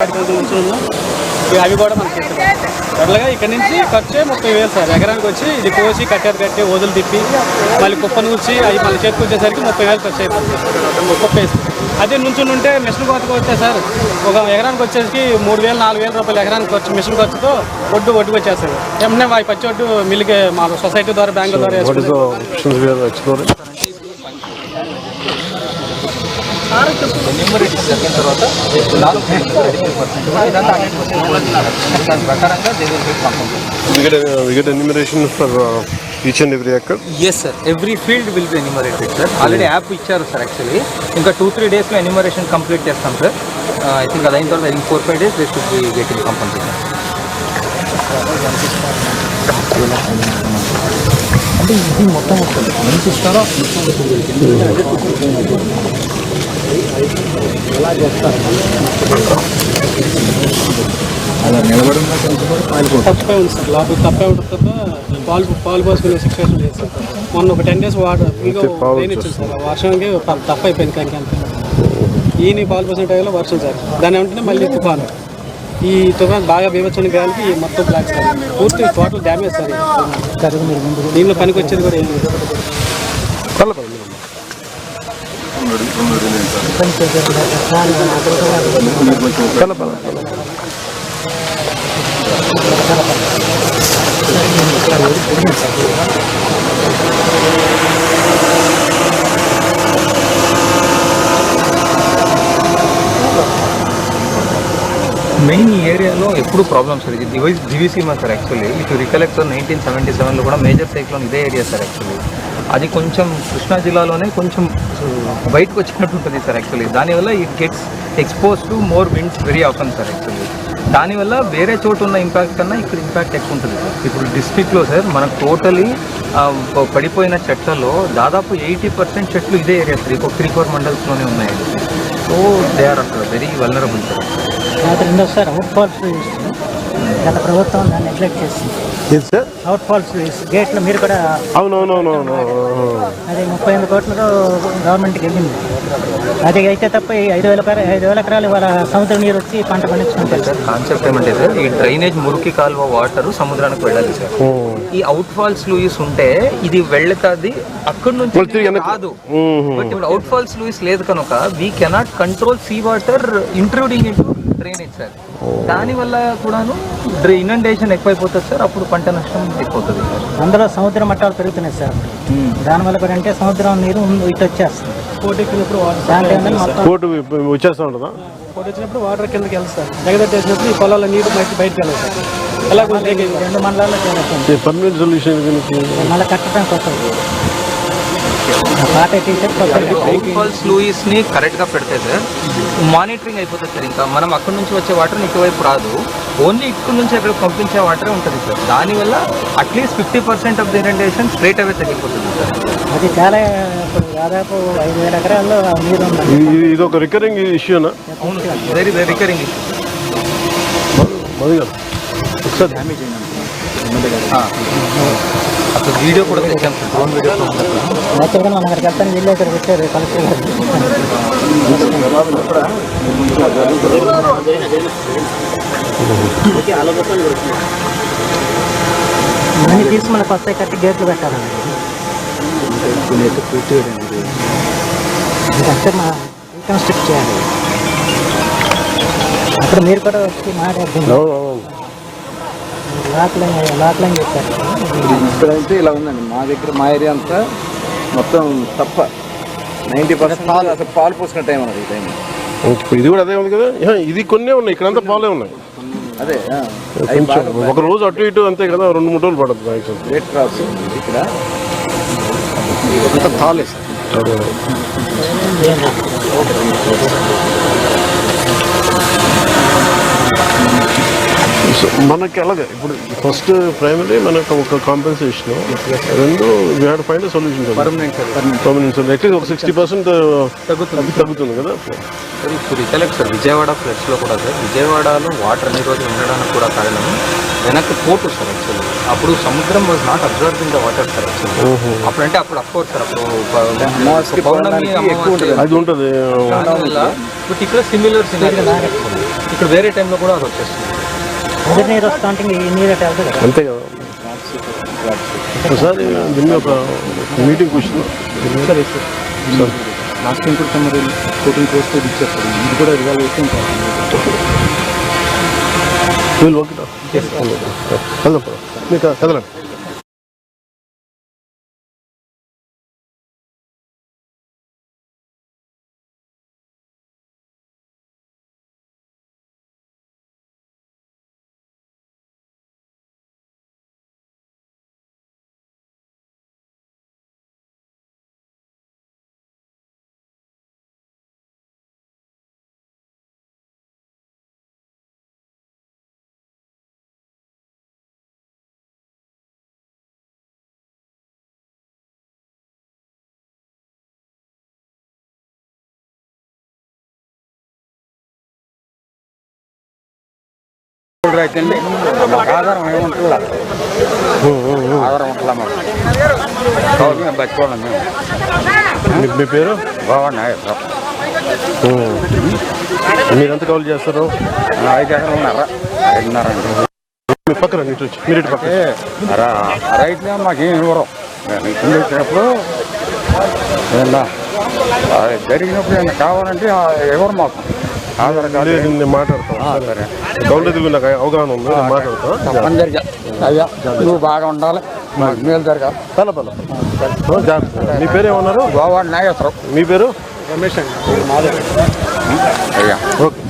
అవి కూడా మనకి అట్లాగా ఇక్కడ నుంచి ఖర్చే 30,000 సార్. ఎకరానికి వచ్చి ఇది కోసి కట్టి వదులు తిప్పి మళ్ళీ కుప్ప నూర్చి అవి మళ్ళీ చేతికి వచ్చేసరికి 30,000 ఖర్చు అయిపోతుంది కుప్ప వేసి. అదే నుంచుని ఉంటే మిషన్ కోతకు వస్తే సార్ ఒక ఎకరానికి వచ్చేసరికి 3,000-4,000 రూపాయలు ఎకరానికి ఖర్చు మిషన్ ఖర్చుతో ఒడ్డుకు వచ్చేస్తుంది. ఏమన్నా అవి పచ్చి ఒడ్డు మిల్లుకి మా సొసైటీ ద్వారా బ్యాంకుల ద్వారా వేసుకుంటాం. తర్వాత each and every acre? Yes sir, every field will be enumerated sir. Already app ఇచ్చారు సార్. యాక్చువల్లీ ఇంకా 2-3 days లో ఎన్యూమరేషన్ కంప్లీట్ చేస్తాం సార్. ఐ థింక్ అది అయిన తర్వాత 4-5 days they should be getting compulsory. అంటే ఇది మొత్తం వస్తుంది మంచి ఇస్తారా ఎలా చేస్తారు అలా నిలబడి తప్పే ఉంది సార్. లోపల తప్పే ఉంటుంది తప్ప పాలు పోసుకునే సిచ్యువేషన్ లేదు సార్. మొన్న ఒక 10 days వాటర్ ఇంకా రెయిన్ ఇచ్చింది సార్. వర్షంకి తప్ప అయిపోయింది. కానీ ఈయన పాలు పోసిన టైంలో వర్షం సార్. దాని వెంటనే మళ్ళీ తుఫాను. ఈ తుఫాన్ బాగా బీభత్సమైన గాలికి మొత్తం బ్లాక్ సార్. పూర్తి టోటల్ డ్యామేజ్ సార్. దీనిలో పనికి వచ్చేది కూడా ఏం లేదు. మెయిన్ ఈ ఏరియాలో ఎప్పుడు ప్రాబ్లమ్ సార్. ఇది దివిసీమ సార్. యాక్చువల్లీ ఇటు రికలెక్ట్ సార్ 1977లో కూడా మేజర్ సైక్లోన్ ఇదే ఏరియా సార్. యాక్చువల్లీ అది కొంచెం కృష్ణా జిల్లాలోనే కొంచెం బయటకు వచ్చినట్టు ఉంటుంది సార్. యాక్చువల్లీ దానివల్ల it gets expose to more winds very often sir. Actually దానివల్ల వేరే చోటు ఉన్న ఇంపాక్ట్ కన్నా ఇక్కడ ఇంపాక్ట్ ఎక్కువ ఉంటుంది సార్. ఇప్పుడు డిస్ట్రిక్ట్లో సార్ మనకు టోటలీ పడిపోయిన చెట్లలో దాదాపు 80% చెట్లు ఇదే ఏరియా సార్. ఇంకో 3-4 మండల్స్లోనే ఉన్నాయండి. So they are very vulnerable sir. రెండోసారి అవుట్ ఫాల్స్ గత ప్రభుత్వం దాన్ని నెగ్లెక్ట్ చేసింది. అవుట్ ఫాల్స్ గేట్లు మీరు కూడా అవునవునవునవును అది 38 కోట్లతో గవర్నమెంట్కి వెళ్ళింది. అది అయితే తప్ప 5,000 ఎకరాలు ఇవాళ సముద్ర నీరు వచ్చి పంట పండించుకుంటారు సార్. కాన్సెప్ట్ ఏమంటే సార్ ఈ డ్రైనేజ్ మురికి కాలువ వాటర్ సముద్రానికి వెళ్ళాలి సార్. ఈ అవుట్ ఫాల్స్ లూయిస్ ఉంటే ఇది వెళ్తుంది అక్కడి నుంచి కాదు. బట్ ఇప్పుడు అవుట్ ఫాల్స్ లూయిస్ లేదు కనుక we cannot control sea water intruding into drainage sir. దానివల్ల కూడాను ఇనండేషన్ ఎక్కువైపోతుంది సార్. అప్పుడు పంట నష్టం ఎక్కువవుతుంది సార్. అందులో సముద్ర మట్టాలు పెరుగుతున్నాయి సార్. దానివల్ల కూడా అంటే సముద్రం నీరు ఇటు వచ్చేస్తుంది. కోటి ఎక్కినప్పుడు వచ్చినప్పుడు వాటర్ కిందకి వెళ్తుంది సార్. దగ్గరేసినప్పుడు ఈ పొలాల నీరు బయటకు వెళ్ళదు సార్. అలా 2 మండలాల్లో పర్మనెంట్ సొల్యూషన్ మళ్ళీ కట్టడం కొత్తది. అవుట్ ఫాల్స్ లూయిస్ ని కరెక్ట్ గా పెడితే సార్ మానిటరింగ్ అయిపోతుంది సార్. ఇంకా మనం అక్కడ నుంచి వచ్చే వాటర్ ఇటువైపు రాదు. ఓన్లీ ఇక్కడ నుంచి అక్కడ పంపించే వాటరే ఉంటుంది సార్. దానివల్ల at least 50% of the irrigation straight away తగ్గిపోతుంది సార్. అది చాలా దాదాపు 5,000 ఎకరాల్లో నీరు ఉంది. ఇది ఒక రికరింగ్ ఇష్యూనా? అవును sir, very very recurring issue. ఒకసారి డ్యామేజ్ అయింది అసలు వీడియో కూడా తెచ్చాం సార్. డ్రోన్ వీడియో యాక్చువల్గా మనం అక్కడికి వెళ్తాను వీళ్ళు ఇక్కడ వచ్చారు కలెక్టర్ గారు. ఇవన్నీ తీసి మనకు వస్తాయి కట్టి గేట్లు పెట్టాలండి. ఇదంతా మా రీకన్స్ట్రక్ట్ చేయాలి. అప్పుడు మీరు కూడా వచ్చి మాట్లాడుతున్నారు. లాక్లైన్ చెప్పారు. ఇక్కడైతే ఇలా ఉందండి. మా దగ్గర మా ఏరియా అంతా మొత్తం తప్ప 90% అసలు పాలు పోసుకున్న టైం అన్నది ఈ టైం. ఇది కూడా అదే ఉంది కదా. ఇది కొన్నే ఉన్నాయి, ఇక్కడంతా పాలే ఉన్నాయి. అదే ఒక రోజు అటు ఇటు అంతే కదా, 2-3 రోజులు పడుతుంది. రేట్ క్రాప్స్ ఇక్కడ అంతా పాలే సార్. సో మనకి అలాగే ఇప్పుడు ఫస్ట్ ప్రైమరీ మనకు ఒక కాంపెన్సేషన్, రెండు we had find solution permanent solution. At least ఒక 60% తగ్గుతుంది కదా. ఇప్పుడు రికలెక్ట్ సార్ విజయవాడ ఫ్లడ్స్లో కూడా సార్. విజయవాడలో వాటర్ అన్ని రోజులు ఉండడానికి కూడా కారణం వెనక్కి పోటు సార్. యాక్చువల్లీ అప్పుడు సముద్రం was not observing the water sir. Actually అప్పుడంటే అప్పుడు అఫ్కోర్స్ సార్ అప్పుడు పౌర్ణమి అది ఉంటుంది. బట్ ఇక్కడ సిమిలర్ సినారియో ఇప్పుడు వేరే టైంలో కూడా అది వచ్చేస్తుంది. ఎదురు నీరు వస్తూ ఉంటే ఈ నీరు ఎట్లా వెళ్తుంది కదా. అంతే కదా. ఒకసారి దీన్ని ఒక మీటింగ్ కూర్చున్నాం. లాస్ట్ టైం కూడా మరి 14 crores ఇచ్చేస్తారు. ఇది కూడా రిజాల్వ్ వీళ్ళు ఓకే వెళ్దాం మీకు కదలండి. అయితే మాకు ఆధారం ఏముంటుందా? ఆధారం ఉంటుందా మాకు? మేము బతికోవాలి మేము. మీ పేరు బాగున్నాయి. మీరెంత కాల్ చేస్తారు? 5 ఎకరాలు ఉన్నారా? 5.5 అండి. మీ పక్కన ఇటు వచ్చి మీరు ఇటు పక్కన. రైతులే మాకేం ఇవ్వరు. కింద వచ్చినప్పుడు జరిగినప్పుడు ఏమైనా కావాలంటే ఎవరు మాకు ఆధార్ కార్డు నేను మాట్లాడతాను. సరే గౌండెది నాకు అవగాహన ఉంది, నేను మాట్లాడతాను. తప్పనిసరిగా అయ్యా నువ్వు బాగా ఉండాలి, మాకు మేలు జరగాలి. మీ పేరు ఏమన్నారు? గోవా నాగేశ్వరం. మీ పేరు? రమేష్ అండి. అయ్యా ఓకే.